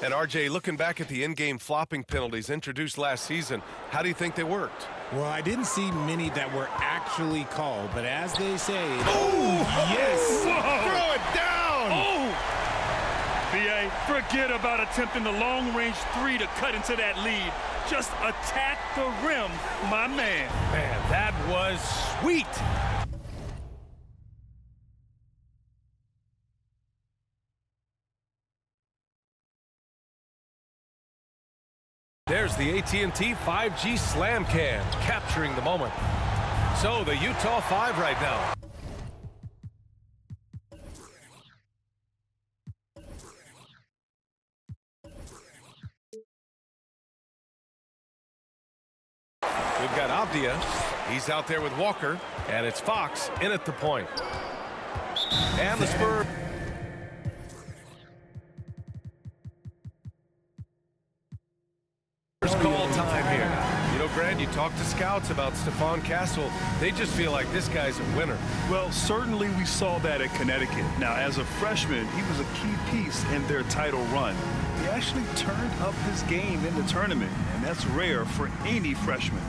And RJ, looking back at the in-game flopping penalties introduced last season, how do you think they worked? Well, I didn't see many that were actually called, but as they say, oh, yes, throw it down. Oh, BA, forget about attempting the long-range three to cut into that lead. Just attack the rim, my man. Man, that was sweet. There's the AT&T 5G Slam Cam, capturing the moment. So the Utah 5 right now. We've got Abdia. He's out there with Walker, and it's Fox in at the point. And the Spurs. Call time here. You know, Grant, you talk to scouts about Stephon Castle. They just feel like this guy's a winner. Well, certainly we saw that at Connecticut. Now, as a freshman, he was a key piece in their title run. He actually turned up his game in the tournament, and that's rare for any freshman.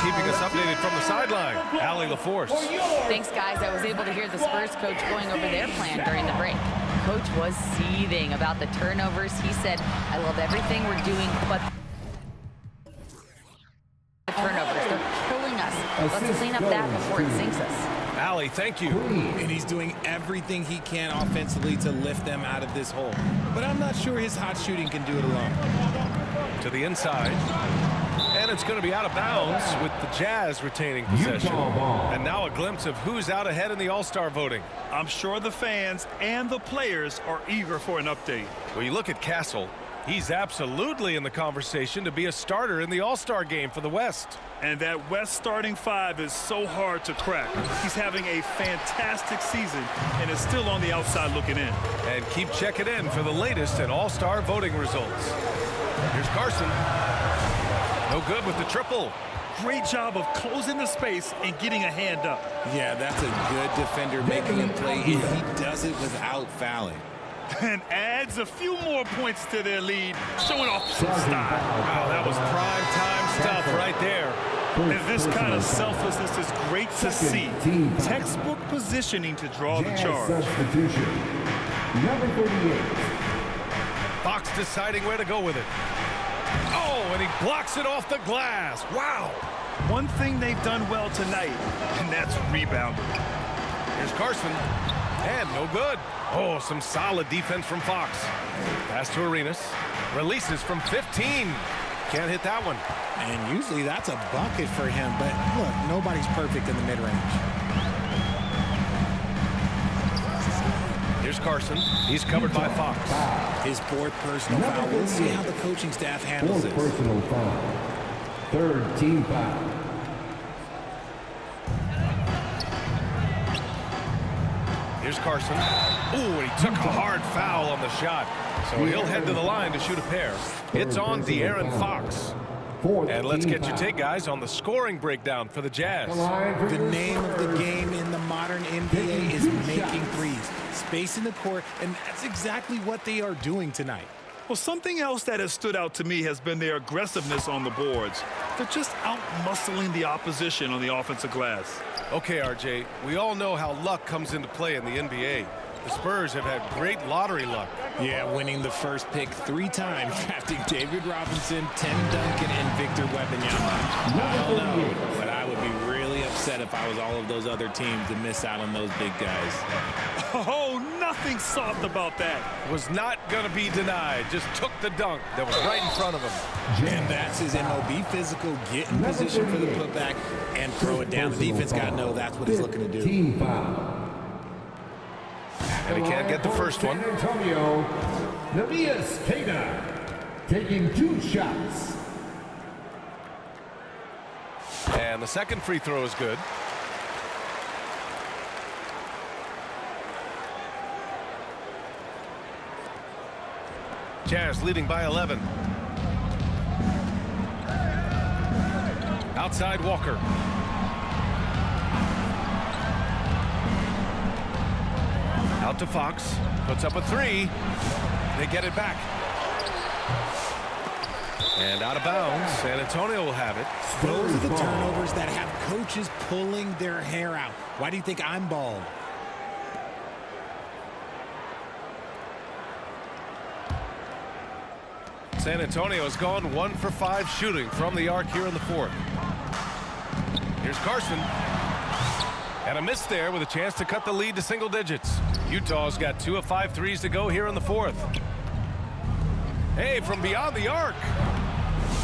Keeping us updated from the sideline, Allie LaForce. Thanks, guys. I was able to hear the Spurs coach going over their plan during the break. Coach was seething about the turnovers. He said, I love everything we're doing, but the turnovers, they're killing us. Let's clean up that before it sinks us. Allie, thank you. And he's doing everything he can offensively to lift them out of this hole. But I'm not sure his hot shooting can do it alone. To the inside. And it's going to be out of bounds with the Jazz retaining possession. And now a glimpse of who's out ahead in the All-Star voting. I'm sure the fans and the players are eager for an update. Well, you look at Castle. He's absolutely in the conversation to be a starter in the All-Star game for the West. And that West starting five is so hard to crack. He's having a fantastic season and is still on the outside looking in. And keep checking in for the latest in All-Star voting results. Here's Carson. No good with the triple. Great job of closing the space and getting a hand up. Yeah, that's a good defender making a play, and he does it without fouling. And adds a few more points to their lead, showing off some style. Wow, that was prime time stuff right there. And this kind of selflessness is great to see. Textbook positioning to draw the charge. Number 38. Fox deciding where to go with it. Oh, and he blocks it off the glass. Wow. One thing they've done well tonight, and that's rebounding. Here's Carson. And no good. Oh, some solid defense from Fox. Pass to Arenas. Releases from 15. Can't hit that one. And usually that's a bucket for him, but look, nobody's perfect in the mid-range. Here's Carson. He's covered by Fox. His fourth personal foul. We'll see how the coaching staff handles this. Personal foul. Third team foul. Here's Carson. Ooh, and he took a hard foul on the shot. So he'll head to the line to shoot a pair. It's on De'Aaron Fox. And let's get your take, guys, on the scoring breakdown for the Jazz. The name of the game in the modern NBA is making threes. Space in the court, and that's exactly what they are doing tonight. Well, something else that has stood out to me has been their aggressiveness on the boards. They're just out-muscling the opposition on the offensive glass. Okay, RJ, we all know how luck comes into play in the NBA. The Spurs have had great lottery luck. Yeah, winning the first pick 3 times, drafting David Robinson, Tim Duncan, and Victor Wembanyama. I don't know, but I would be really upset if I was all of those other teams to miss out on those big guys. Oh, nothing soft about that. Was not going to be denied. Just took the dunk that was right in front of him. And that's his MOB physical, get in position for the putback and throw it down. The defense got to know that's what he's looking to do. Team foul. And he can't get the first one. San Antonio, Neemias Queta taking 2 shots. And the second free throw is good. Jazz leading by 11. Outside Walker. Out to Fox. Puts up a three. They get it back. And out of bounds. San Antonio will have it. Those are the turnovers that have coaches pulling their hair out. Why do you think I'm bald? San Antonio has gone 1 for 5 shooting from the arc here in the fourth. Here's Carson. And a miss there with a chance to cut the lead to single digits. Utah's got 2 of 5 threes to go here in the fourth. Hey, from beyond the arc.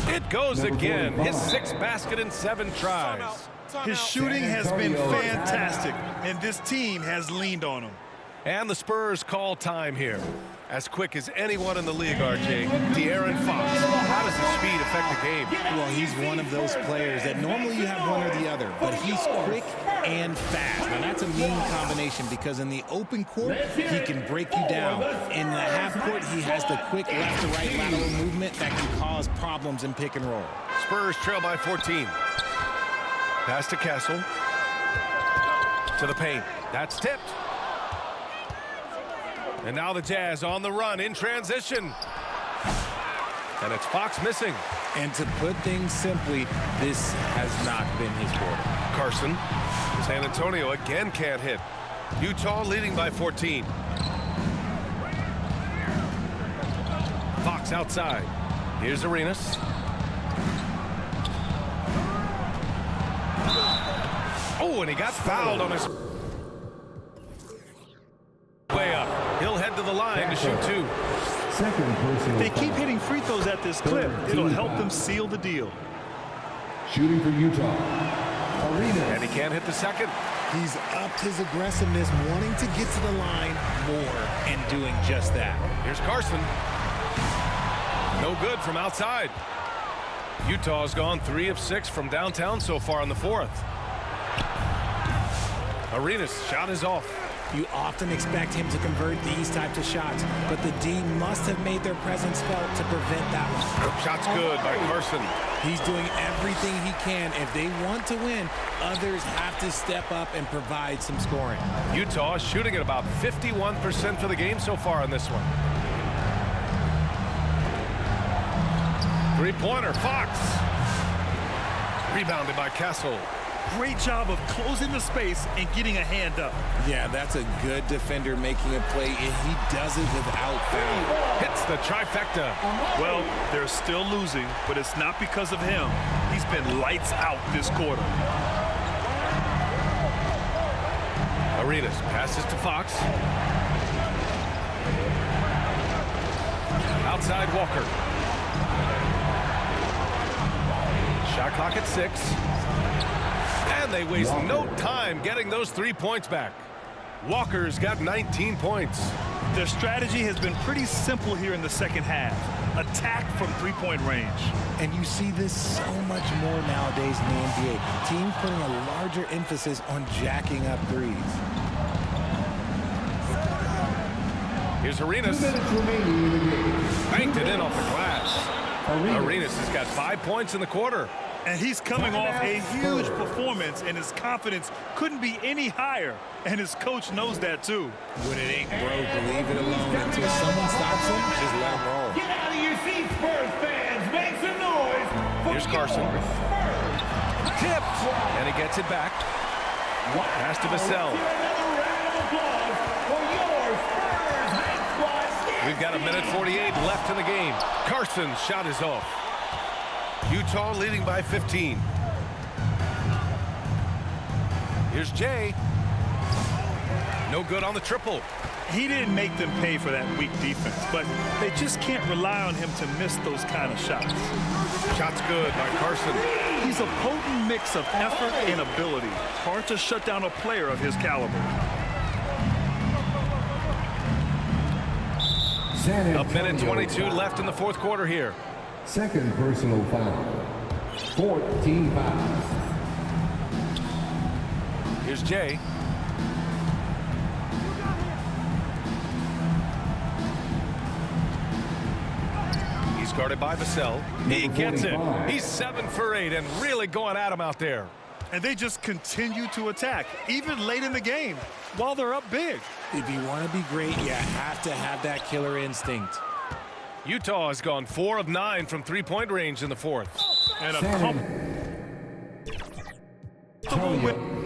It goes again. His 6th basket in 7 tries. His shooting has been fantastic, and this team has leaned on him. And the Spurs call time here. As quick as anyone in the league, RJ. De'Aaron Fox. How does his speed affect the game? Well, he's one of those players that normally you have one or the other, but he's quick and fast. Now, that's a mean combination because in the open court, he can break you down. In the half court, he has the quick left to right lateral movement that can cause problems in pick and roll. Spurs trail by 14. Pass to Castle. To the paint. That's tipped. And now the Jazz on the run in transition. And it's Fox missing. And to put things simply, this has not been his quarter. Carson. San Antonio again can't hit. Utah leading by 14. Fox outside. Here's Arenas. Oh, and he got fouled on his way up. He'll head to the line to shoot 2. If they keep hitting free throws at this clip, it'll help them seal the deal. Shooting for Utah. Arenas. And he can't hit the second. He's upped his aggressiveness, wanting to get to the line more and doing just that. Here's Carson. No good from outside. Utah's gone 3 of 6 from downtown so far in the fourth. Arenas' shot is off. You often expect him to convert these types of shots, but the D must have made their presence felt to prevent that one. Shot's good by Carson. He's doing everything he can. If they want to win, others have to step up and provide some scoring. Utah is shooting at about 51% for the game so far in this one. Three-pointer, Fox. Rebounded by Castle. Great job of closing the space and getting a hand up. Yeah, that's a good defender making a play, and he does it without foul. Hits the trifecta. Well, they're still losing, but it's not because of him. He's been lights out this quarter. Arenas passes to Fox. Outside Walker. Shot clock at 6. And they waste no time getting those 3 points back. Walker's got 19 points. Their strategy has been pretty simple here in the second half. Attack from three-point range. And you see this so much more nowadays in the NBA. Teams putting a larger emphasis on jacking up threes. Here's Arenas. 2 minutes remaining in the game. Banked it in off the glass. Arenas has got 5 points in the quarter. And he's coming off a huge performance, and his confidence couldn't be any higher. And his coach knows that, too. When it ain't broke, leave it alone. Until someone stops him, just let him roll. Get out of your seats, Spurs fans. Make some noise. Here's Carson. Tipped. And he gets it back. Pass to Vassell. We've got 1:48 left in the game. Carson's shot is off. Utah leading by 15. Here's Jay. No good on the triple. He didn't make them pay for that weak defense, but they just can't rely on him to miss those kind of shots. Shot's good by Carson. He's a potent mix of effort and ability. Hard to shut down a player of his caliber. A minute 22 left in the fourth quarter here. Second personal foul. 4th team foul. Here's Jay. He's He's guarded by Vassell. He gets it. 45. He's 7 for 8 and really going at him out there. And they just continue to attack, even late in the game, while they're up big. If you want to be great, you have to have that killer instinct. Utah has gone 4 of 9 from three-point range in the fourth. And a San comfortable win.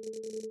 Antonio.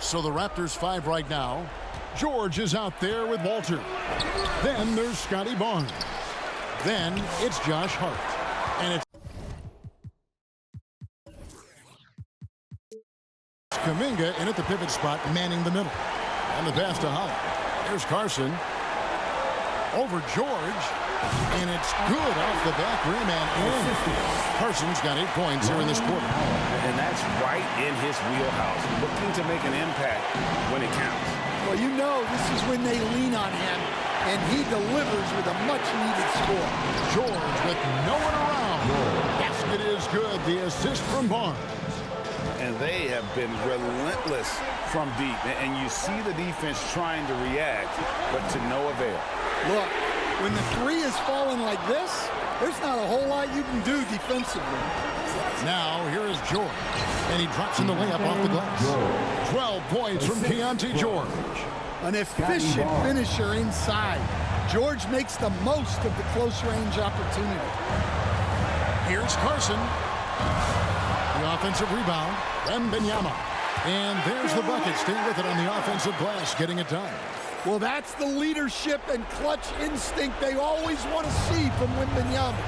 So the Raptors 5 right now. George is out there with Walter. Then there's Scotty Barnes. Then it's Josh Hart. And it's Kuminga in at the pivot spot, manning the middle. And the pass to Holland. There's Carson. Over George. And it's good off the back rim and in. Carson's got 8 points here in this quarter. And that's right in his wheelhouse. Looking to make an impact when it counts. Well, you know this is when they lean on him, and he delivers with a much-needed score. George with no one around. Basket is good. The assist from Barnes. And they have been relentless from deep. And you see the defense trying to react, but to no avail. Look, when the three is falling like this, there's not a whole lot you can do defensively. Now, here is George. And he drops in the layup off the glass. 12 points from Keontae George. An efficient finisher inside. George makes the most of the close-range opportunity. Here's Carson. The offensive rebound. Wembanyama. And there's the bucket. Stay with it on the offensive glass, getting it done. Well, that's the leadership and clutch instinct they always want to see from Wembanyama.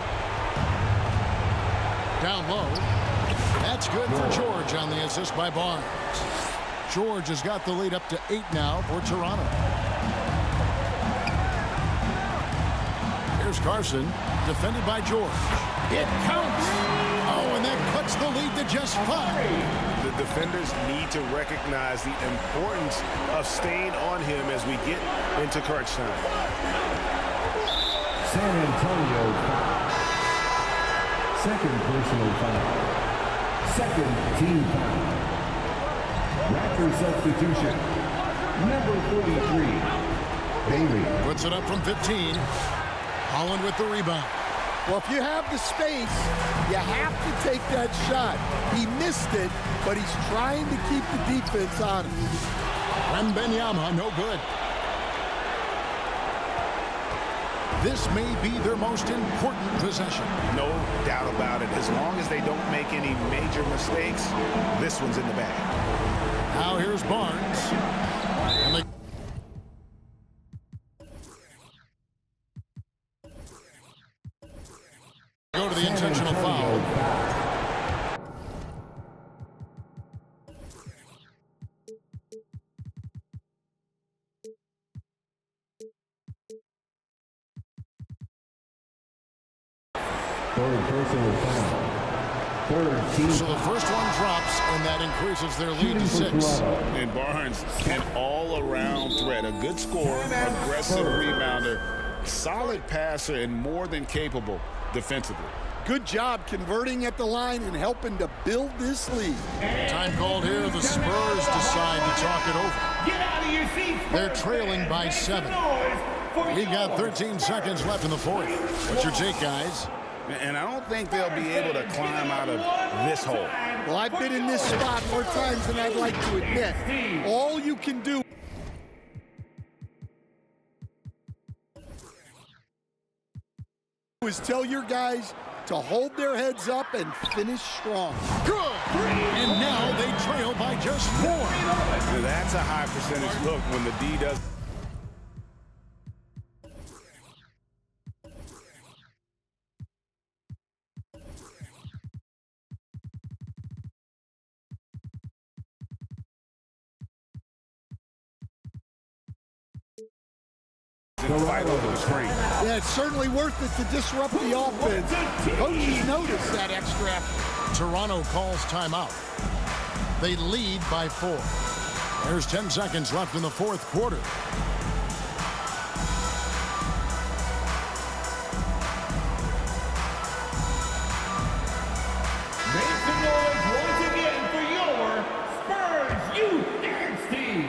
Down low. That's good for George on the assist by Barnes. George has got the lead up to 8 now for Toronto. Here's Carson, defended by George. It counts. Oh, and that cuts the lead to just 5. The defenders need to recognize the importance of staying on him as we get into crunch time. San Antonio foul. Second personal foul. Second team foul. Raptor substitution. Number 43. Bailey. Puts it up from 15. Holland with the rebound. Well, if you have the space, you have to take that shot. He missed it, but he's trying to keep the defense on him. Wembanyama, no good. This may be their most important possession. No doubt about it. As long as they don't make any major mistakes, this one's in the bag. Now here's Barnes. And they go to the intentional foul. Third personal foul. Third team. So the first one drops, and that increases their lead to 6. And Barnes, an all-around threat. A good scorer, aggressive rebounder, solid passer, and more than capable defensively. Good job converting at the line and helping to build this lead. Time called here. The Spurs decide to talk it over. Get out of your seats. They're trailing by 7. We've got 13 seconds left in the fourth. What's your take, guys? And I don't think they'll be able to climb out of this hole. Well, I've been in this spot more times than I'd like to admit. All you can do is tell your guys to hold their heads up and finish strong. Good! And now they trail by just 4. Now, that's a high percentage look when the D does. Fight over the screen. Yeah, it's certainly worth it to disrupt the offense. Coaches notice that extra effort. Toronto calls timeout. They lead by 4. There's 10 seconds left in the fourth quarter. Make some noise once again for your Spurs Youth Dance Team.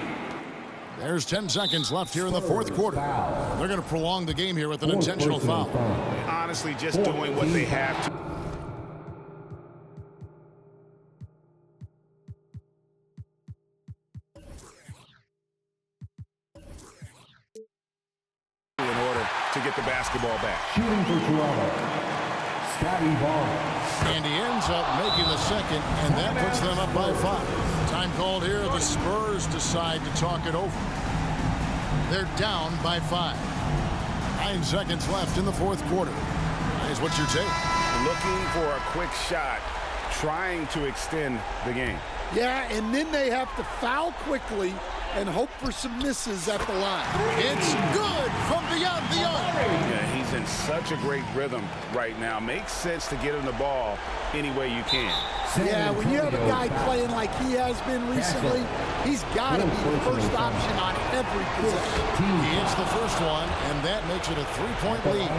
There's 10 seconds left here in the fourth quarter. They're going to prolong the game here with an intentional foul. Honestly, just doing what they have to. In order to get the basketball back. Shooting for Toronto. Scotty Barnes. And he ends up making the second, and that puts them up by 5. Time called here. The Spurs decide to talk it over. They're down by 5. 9 seconds left in the fourth quarter. Guys, what's your take? Looking for a quick shot, trying to extend the game. Yeah, and then they have to foul quickly and hope for some misses at the line. It's good from beyond the arc. Yeah, he's in such a great rhythm right now. Makes sense to get him the ball any way you can. Yeah, when you have a guy playing like he has been recently, he's got to be the first option on every possession. He hits the first one, and that makes it a 3-point lead.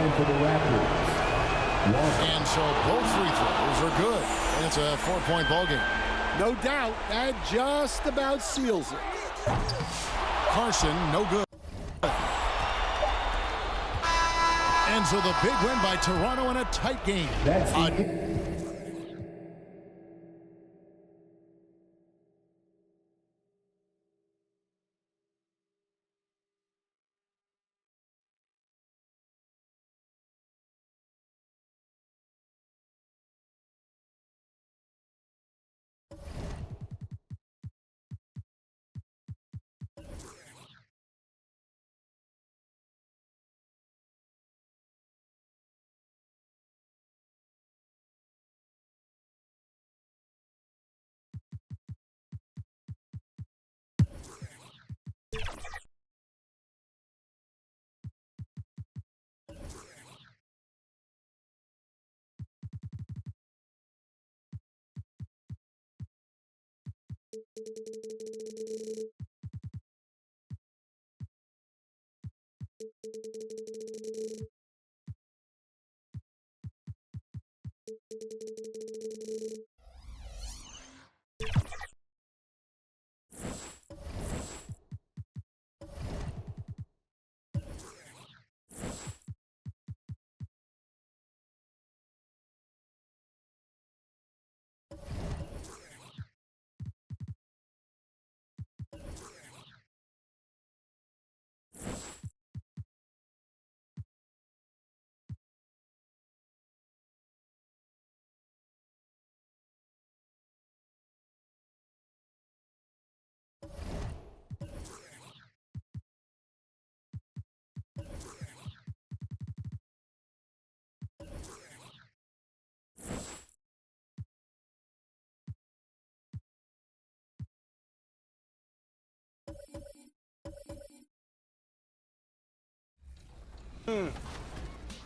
And so both free throws are good. And it's a 4-point ball game. No doubt, that just about seals it. Carson, no good. And so the big win by Toronto in a tight game.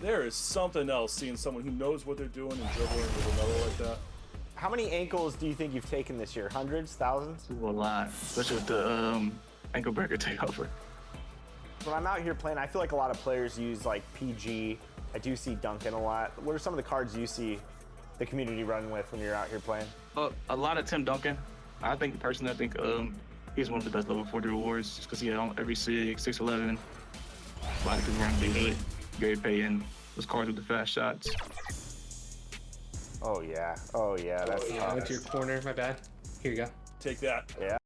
There is something else seeing someone who knows what they're doing and dribbling with another like that. How many ankles do you think you've taken this year? Hundreds? Thousands? A lot, especially with the ankle breaker takeover. When I'm out here playing, I feel like a lot of players use like PG. I do see Duncan a lot. What are some of the cards you see the community running with when you're out here playing? A lot of Tim Duncan. I think he's one of the best level 40 rewards just because he had on every 6'11". A lot of people run big, Gary Payton, those cards with the fast shots. Oh yeah, that's I went to your corner, my bad. Here you go. Take that. Yeah.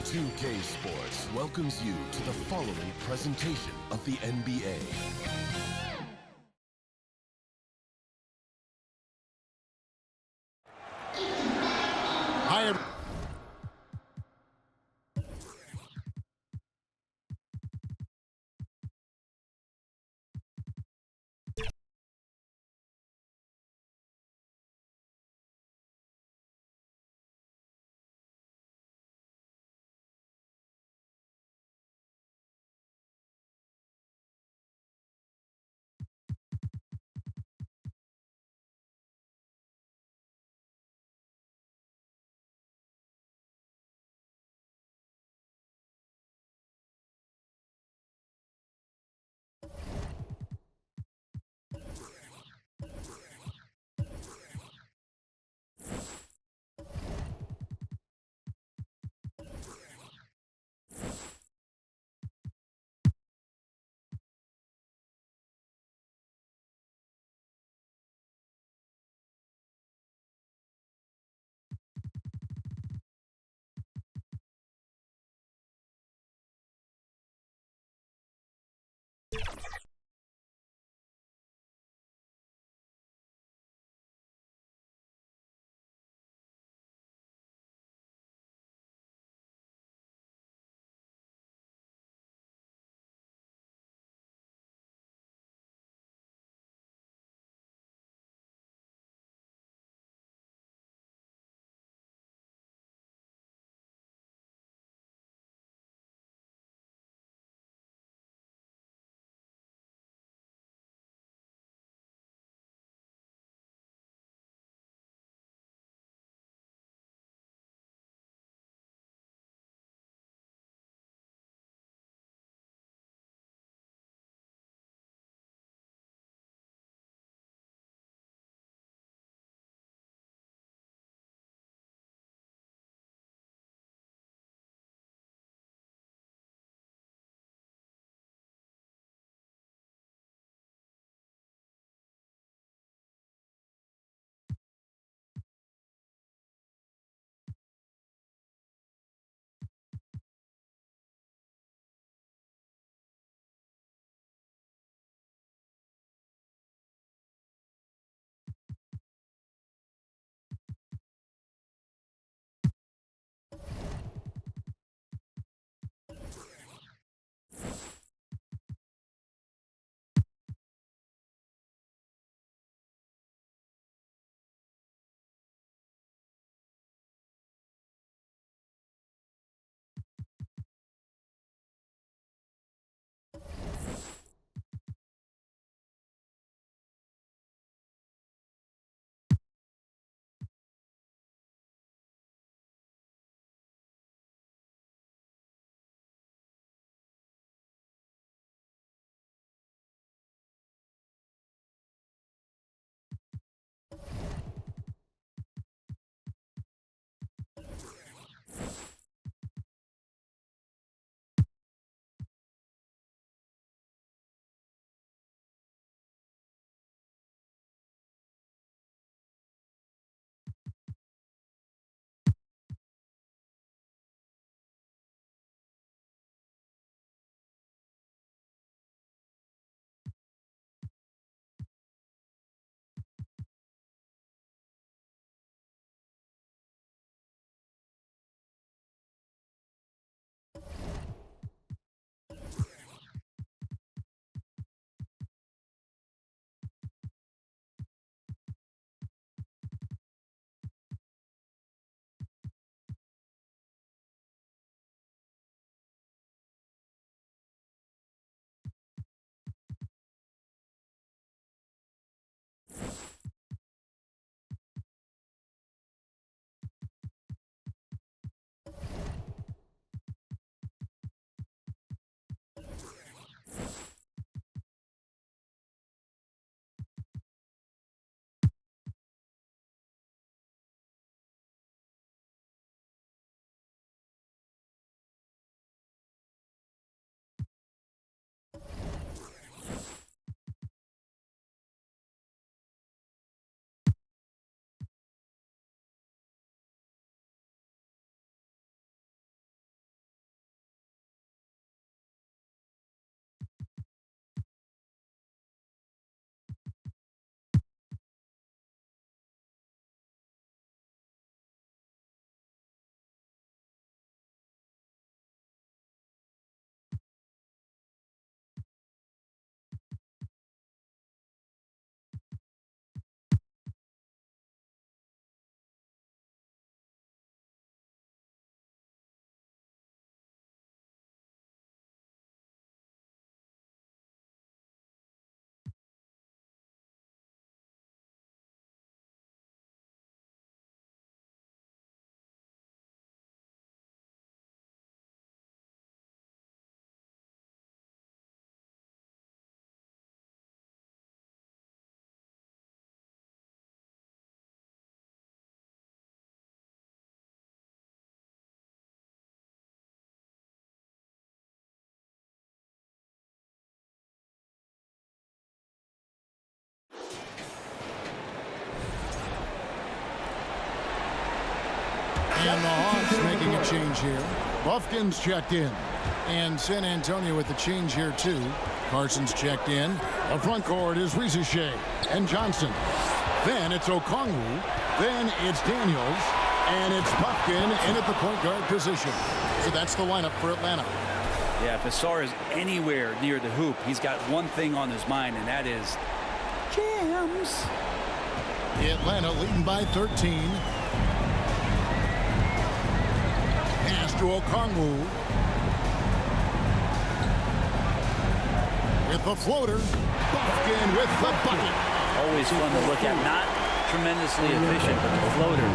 .2K Sports welcomes you to the following presentation of the NBA. Hi, And the Hawks making a change here. Buffkin's checked in. And San Antonio with the change here, too. Carson's checked in. The front court is Rizichet and Johnson. Then it's Okongwu. Then it's Daniels. And it's Buffkin in at the point guard position. So that's the lineup for Atlanta. Yeah, if Asar is anywhere near the hoop, he's got one thing on his mind, and that is jams. Atlanta leading by 13. Pass to Okongwu. With the floater. Buffkin with the bucket. Always fun to look at. Not tremendously efficient, but the floater,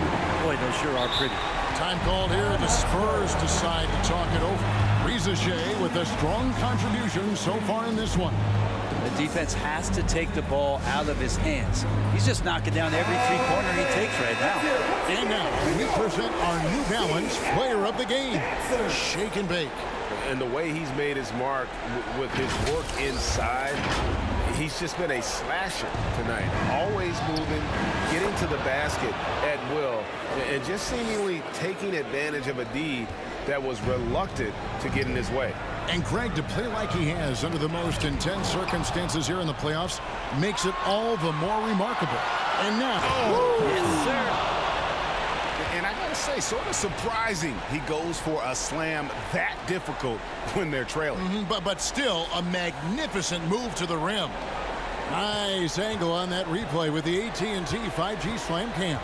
boy, those sure are pretty. Time called here. The Spurs decide to talk it over. Rizichet with a strong contribution so far in this one. The defense has to take the ball out of his hands. He's just knocking down every three-pointer he takes right now. And now we present our New Balance player of the game, Shake and Bake. And the way he's made his mark with his work inside, he's just been a slasher tonight. Always moving, getting to the basket at will, and just seemingly taking advantage of a D that was reluctant to get in his way. And Greg, to play like he has under the most intense circumstances here in the playoffs makes it all the more remarkable. And now, yes, sir. And I gotta say, sort of surprising he goes for a slam that difficult when they're trailing. But still a magnificent move to the rim. Nice angle on that replay with the AT&T 5G Slam Cam.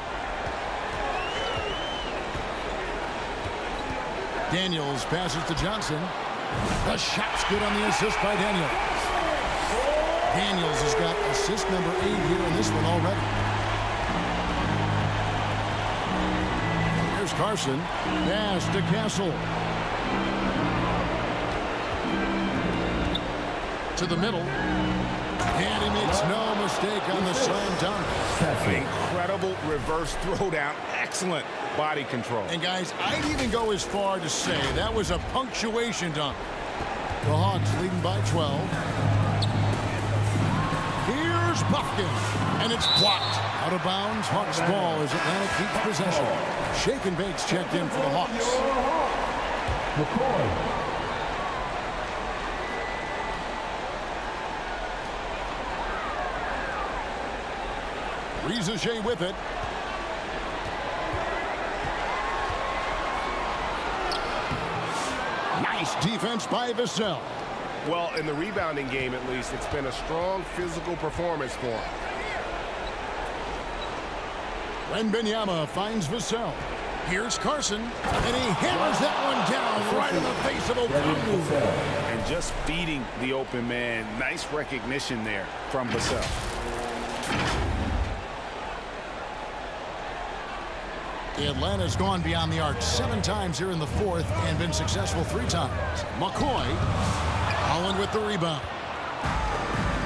Daniels passes to Johnson. The shot's good on the assist by Daniels. Daniels has got assist number 8 here in this one already. Here's Carson. Pass to Castle. To the middle. And he makes no mistake on the slam dunk. Incredible reverse throwdown. Excellent body control. And guys, I'd even go as far to say that was a punctuation dunk. The Hawks leading by 12. Here's Buffkin. And it's blocked. Out of bounds. Hawks ball as Atlanta keeps possession. Shake and Bake's checked in for the Hawks. McCoy. Rizichet with it. Nice defense by Vassell. Well, in the rebounding game, at least, it's been a strong physical performance for him. Wembanyama finds Vassell. Here's Carson, and he hammers that one down right in the face of Okongwu. And just feeding the open man. Nice recognition there from Vassell. Atlanta's gone beyond the arc 7 times here in the fourth and been successful 3 times. McCoy. Holland with the rebound.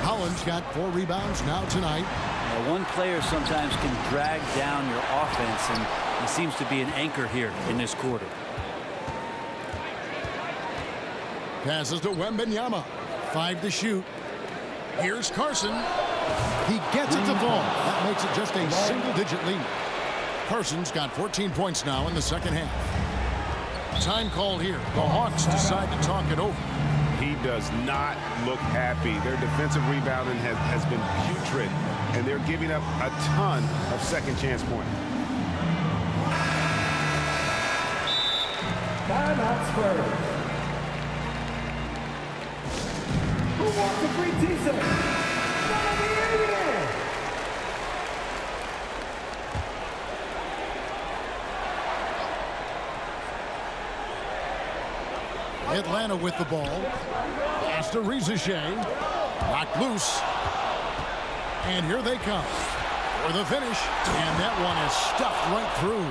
Holland's got 4 rebounds now tonight. Now, one player sometimes can drag down your offense, and he seems to be an anchor here in this quarter. Passes to Wembanyama. 5 to shoot. Here's Carson. He gets it to fall. That makes it just a single-digit lead. Carson's got 14 points now in the second half. Time called here. The Hawks decide to talk it over. He does not look happy. Their defensive rebounding has been putrid, and they're giving up a ton of second chance points. Timeout Spurs. Who wants a free t-shirt? Atlanta with the ball. Pass to Rizichet. Knocked loose. And here they come for the finish. And that one is stuffed right through.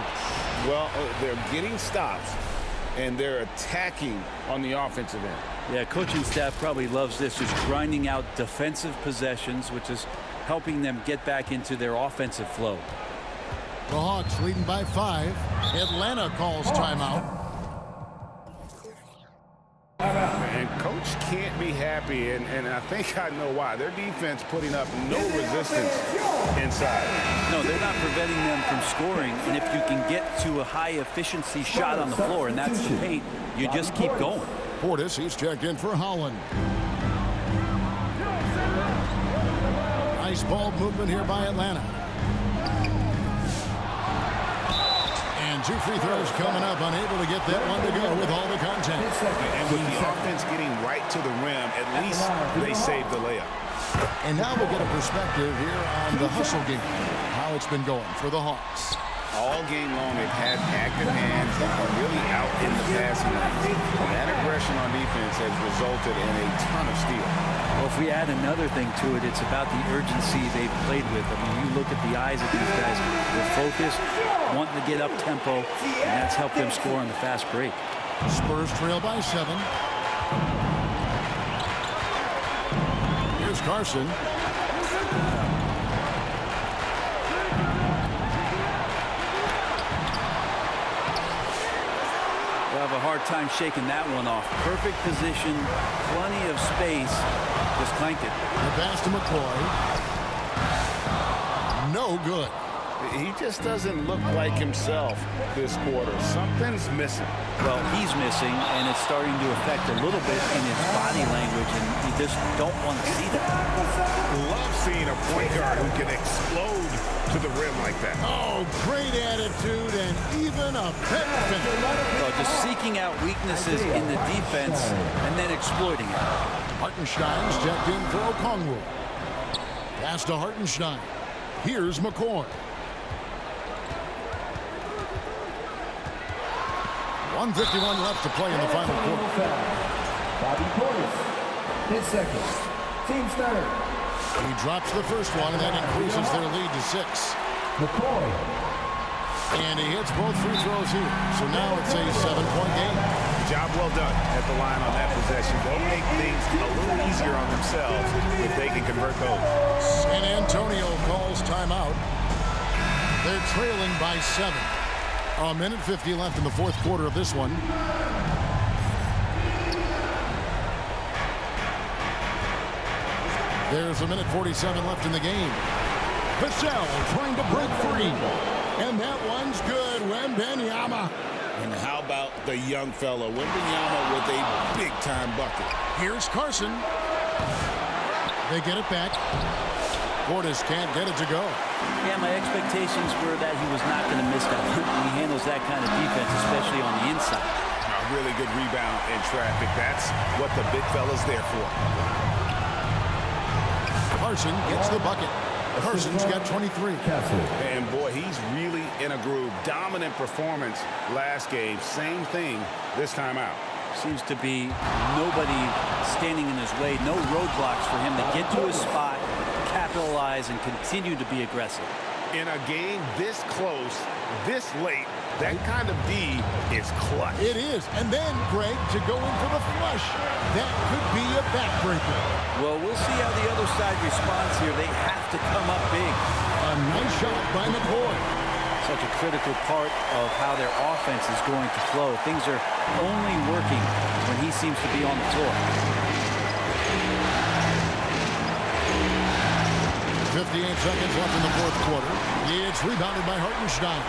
Well, they're getting stops, and they're attacking on the offensive end. Yeah, coaching staff probably loves this, just grinding out defensive possessions, which is helping them get back into their offensive flow. The Hawks leading by 5. Atlanta calls timeout. And Coach can't be happy, and I think I know why. Their defense putting up no resistance inside. No, they're not preventing them from scoring, and if you can get to a high-efficiency shot on the floor, and that's the paint, you just keep going. Portis, he's checked in for Holland. Nice ball movement here by Atlanta. And 2 free throws coming up, unable to get that one to go with all the contact. And with the offense getting right to the rim, at least they saved the layup. And now we'll get a perspective here on the hustle game, how it's been going for the Hawks. All game long, they've had active hands that are really out in the passing lane. That aggression on defense has resulted in a ton of steals. Well, if we add another thing to it, it's about the urgency they've played with. I mean, you look at the eyes of these guys. They're focused, wanting to get up tempo, and that's helped them score on the fast break. Spurs trail by 7. Here's Carson. They'll have a hard time shaking that one off. Perfect position, plenty of space. Just clanked it. The pass to McCoy. No good. He just doesn't look like himself this quarter. Something's missing. Well, he's missing, and it's starting to affect a little bit in his body language, and you just don't want to see that. Love seeing a point guard who can explode to the rim like that. Oh, great attitude and even a pet finish. Well, just seeking out weaknesses in the defense and then exploiting it. Hartenstein's checked in for Okongwu. Pass to Hartenstein. Here's McCoy. 1:51 left to play in the final quarter. Bobby Portis, his second, team's third. He drops the first one, and that increases their lead to 6. McCoy. And he hits both free throws here. So now it's a 7-point game. Job well done at the line on that possession. They'll make things a little easier on themselves if they can convert those. San Antonio calls timeout. They're trailing by 7. A minute 50 left in the fourth quarter of this one. There's a minute 47 left in the game. Vassell trying to break free. And that one's good. Wembanyama. And how about the young fella, Wembanyama, with a big-time bucket. Here's Carson. They get it back. Portis can't get it to go. Yeah, my expectations were that he was not going to miss that one. He handles that kind of defense, especially on the inside. A really good rebound in traffic. That's what the big fella's there for. Carson gets the bucket. Carson's got 23. And boy, he's really in a groove. Dominant performance last game. Same thing this time out. Seems to be nobody standing in his way. No roadblocks for him to get to his spot, capitalize, and continue to be aggressive. In a game this close, this late, that kind of D is clutch. It is. And then, Greg, to go in for the flush. That could be a backbreaker. Well, we'll see how the other side responds here. They have to come up big. A nice shot by McCoy. Such a critical part of how their offense is going to flow. Things are only working when he seems to be on the floor. 58 seconds left in the fourth quarter. It's rebounded by Hartenstein.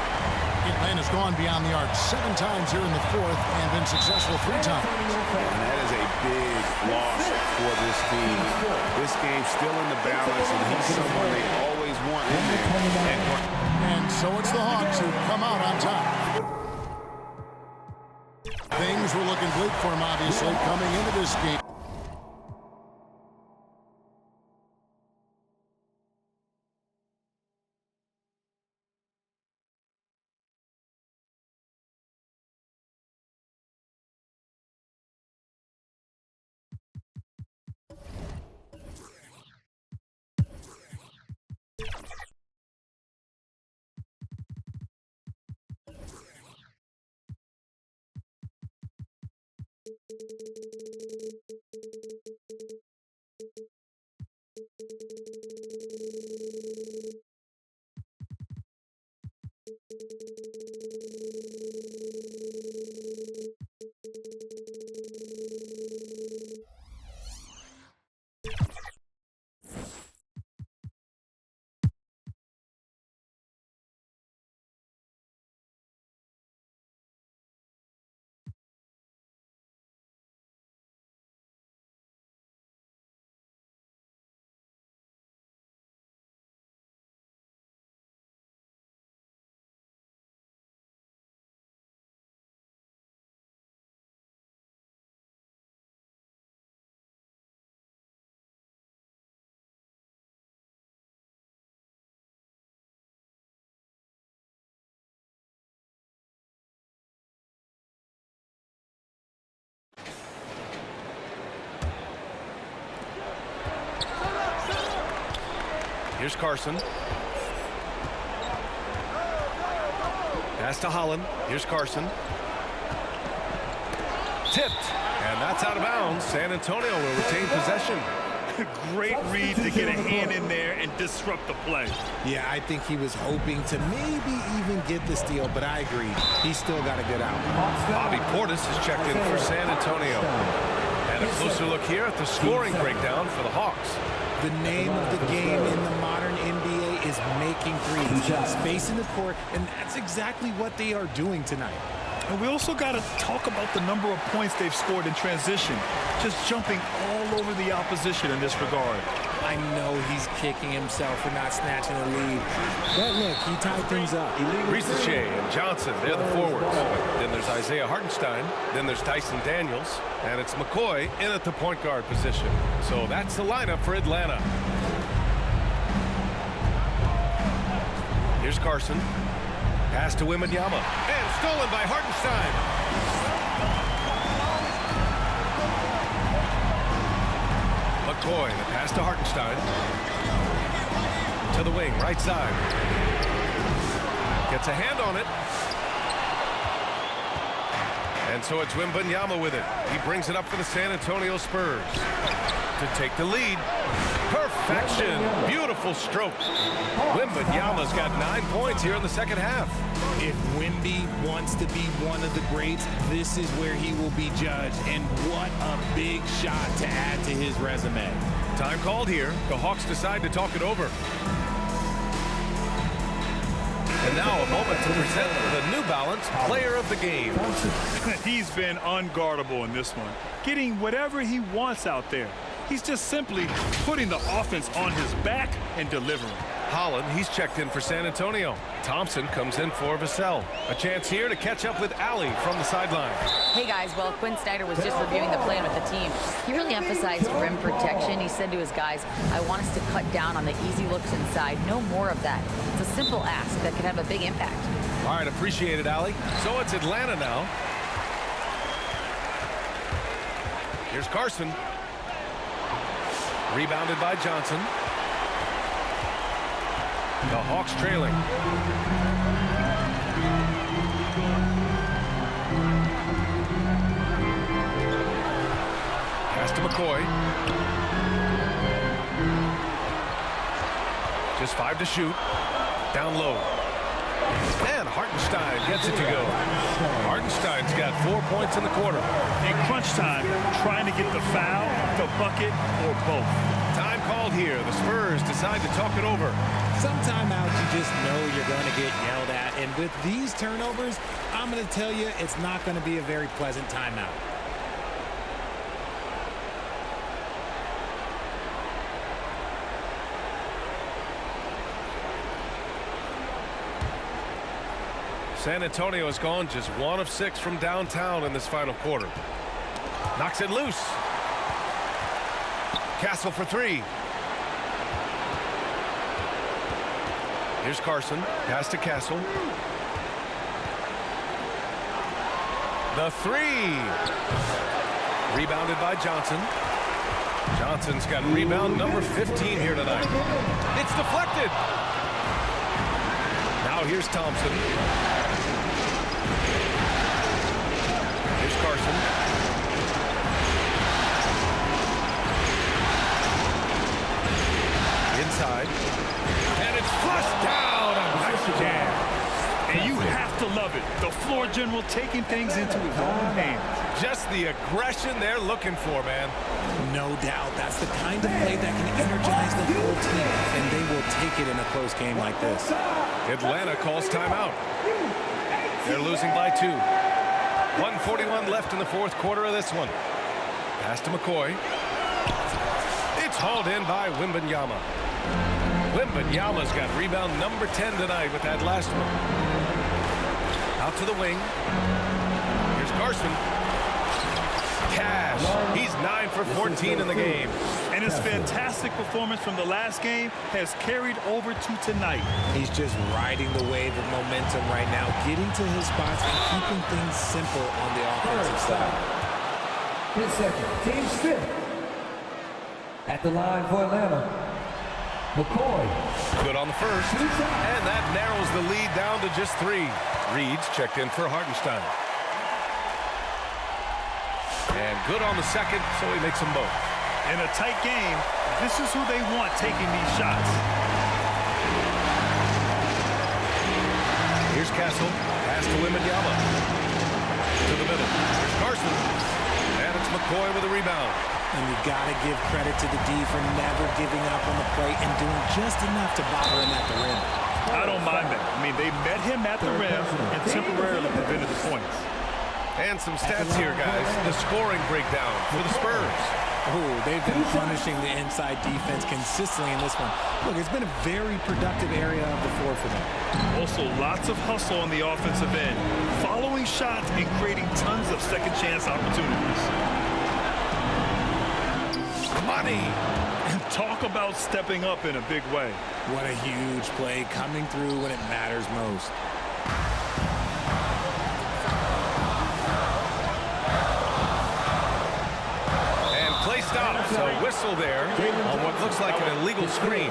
Atlanta's gone beyond the arc 7 times here in the fourth and been successful 3 times. And that is a big loss for this team. This game's still in the balance, and he's someone they always want in there. And so it's the Hawks who come out on top. Things were looking bleak for him, obviously, coming into this game. Here's Carson. Pass to Holland. Here's Carson. Tipped. And that's out of bounds. San Antonio will retain possession. Great read to get a hand in there and disrupt the play. Yeah, I think he was hoping to maybe even get the steal, but I agree. He's still got a good out. Bobby Portis has checked in for San Antonio. And a closer look here at the scoring breakdown for the Hawks. The name of the game in the modern NBA is making threes. Space in the court, and that's exactly what they are doing tonight. And we also got to talk about the number of points they've scored in transition. Just jumping all over the opposition in this regard. I know he's kicking himself for not snatching a lead. But look, he tied things up. Ricochet and Johnson, they're the forwards. Then there's Isaiah Hartenstein. Then there's Tyson Daniels. And it's McCoy in at the point guard position. So that's the lineup for Atlanta. Here's Carson. Pass to Wembanyama. And stolen by Hartenstein. McCoy, the pass to Hartenstein. To the wing, right side. Gets a hand on it. And so it's Wembanyama with it. He brings it up for the San Antonio Spurs to take the lead. Perfection. Beautiful stroke. Wembanyama's got 9 points here in the second half. If Wemby wants to be one of the greats, this is where he will be judged. And what a big shot to add to his resume. Time called here. The Hawks decide to talk it over. And now a moment to present the New Balance Player of the Game. He's been unguardable in this one, getting whatever he wants out there. He's just simply putting the offense on his back and delivering. Holland, he's checked in for San Antonio. Thompson comes in for Vassell. A chance here to catch up with Allie from the sideline. Hey guys, well, Quinn Snyder was just reviewing the plan with the team. He really emphasized rim protection. He said to his guys, I want us to cut down on the easy looks inside. No more of that. It's a simple ask that could have a big impact. All right, appreciate it, Allie. So it's Atlanta now. Here's Carson. Rebounded by Johnson. The Hawks trailing. Pass to McCoy. Just 5 to shoot. Down low. And Hartenstein gets it to go. Hartenstein's got 4 points in the quarter. In crunch time, trying to get the foul, the bucket, or both. Time called here. The Spurs decide to talk it over. Some timeouts you just know you're going to get yelled at. And with these turnovers, I'm going to tell you it's not going to be a very pleasant timeout. San Antonio has gone just 1 of 6 from downtown in this final quarter. Knocks it loose. Castle for 3. Here's Carson. Pass to Castle. The 3. Rebounded by Johnson. Johnson's got rebound number 15 here tonight. It's deflected. Now here's Thompson. Here's Carson. Inside. And it's flushed down. A nice jam. And you have to love it. The floor general taking things into his own hands. Just the aggression they're looking for, man. No doubt. That's the kind of play that can energize the whole team. And they will take it in a close game like this. Atlanta calls timeout. They're losing by 2. 1:41 left in the fourth quarter of this one. Pass to McCoy. It's hauled in by Wembanyama. Wembanyama's got rebound number 10 tonight with that last one. Out to the wing. Here's Carson. Cash. He's 9 for 14 in the game. And his fantastic performance from the last game has carried over to tonight. He's just riding the wave of momentum right now, getting to his spots and keeping things simple on the offensive side. 10 seconds. Team Smith at the line for Atlanta. Good on the first. And that narrows the lead down to just 3. Reed's checked in for Hartenstein. And good on the second, so he makes them both. In a tight game, this is who they want taking these shots. Here's Castle. Pass to Wembanyama. To the middle. Here's Carson. And it's McCoy with a rebound. And you got to give credit to the D for never giving up on the plate and doing just enough to bother him at the rim. I don't mind that. I mean, they met him at the rim and temporarily prevented the points. And some stats here, guys. The scoring breakdown for the Spurs. Oh, they've been punishing the inside defense consistently in this one. Look, it's been a very productive area of the floor for them. Also, lots of hustle on the offensive end, following shots and creating tons of second chance opportunities. Money. And talk about stepping up in a big way. What a huge play coming through when it matters most. So whistle there on what looks like an illegal screen.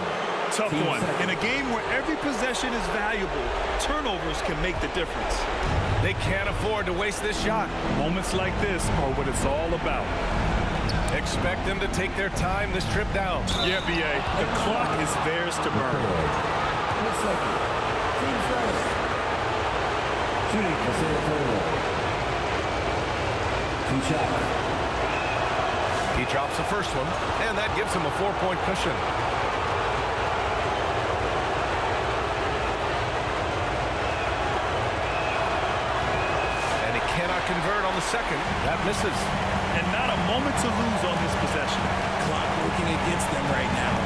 Tough one. In a game where every possession is valuable, turnovers can make the difference. They can't afford to waste this shot. Moments like this are what it's all about. Expect them to take their time this trip down. Yeah, B.A. The clock is theirs to burn. Shooting for San Antonio. 2 shots. He drops the first one, and that gives him a 4-point cushion. And he cannot convert on the second. That misses. And not a moment to lose on this possession. Clock working against them right now.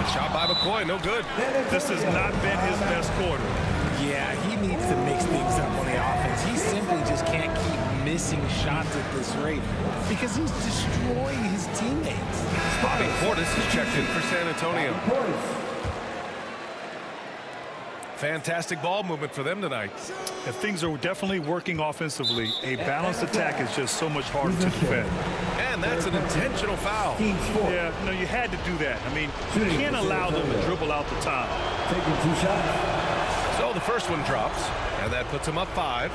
A shot by McCoy, no good. This has not been his best quarter. Yeah, he needs to mix things up on the offense. He simply just can't keep missing shots at this rate because he's destroying his teammates. Bobby Portis is checked in for San Antonio. Fantastic ball movement for them tonight. And things are definitely working offensively. A balanced attack is just so much harder to defend. And that's an intentional foul. Yeah, no, you had to do that. I mean, you can't allow them to dribble out the time. Taking 2 shots. So the first one drops, and that puts him up 5.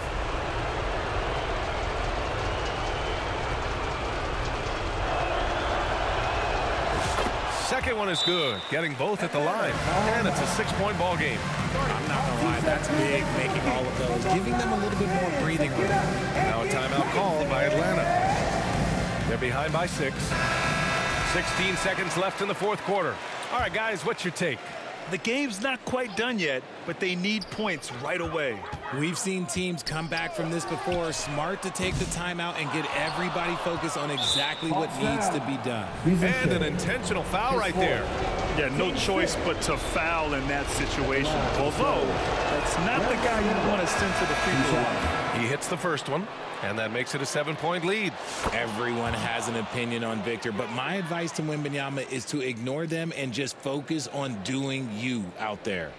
Second one is good, getting both at the line. And it's a 6-point ball game. I'm not going to lie, that's big, making all of those, giving them a little bit more breathing room. Now a timeout called by Atlanta. They're behind by 6. 16 seconds left in the 4th quarter. All right, guys, what's your take? The game's not quite done yet, but they need points right away. We've seen teams come back from this before. Smart to take the timeout and get everybody focused on exactly what needs to be done. And an intentional foul right there. Yeah, no choice but to foul in that situation. Although, that's not the guy you want to send to the free throw line. He hits the first one, and that makes it a 7-point lead. Everyone has an opinion on Victor, but my advice to Wembanyama is to ignore them and just focus on doing you out there.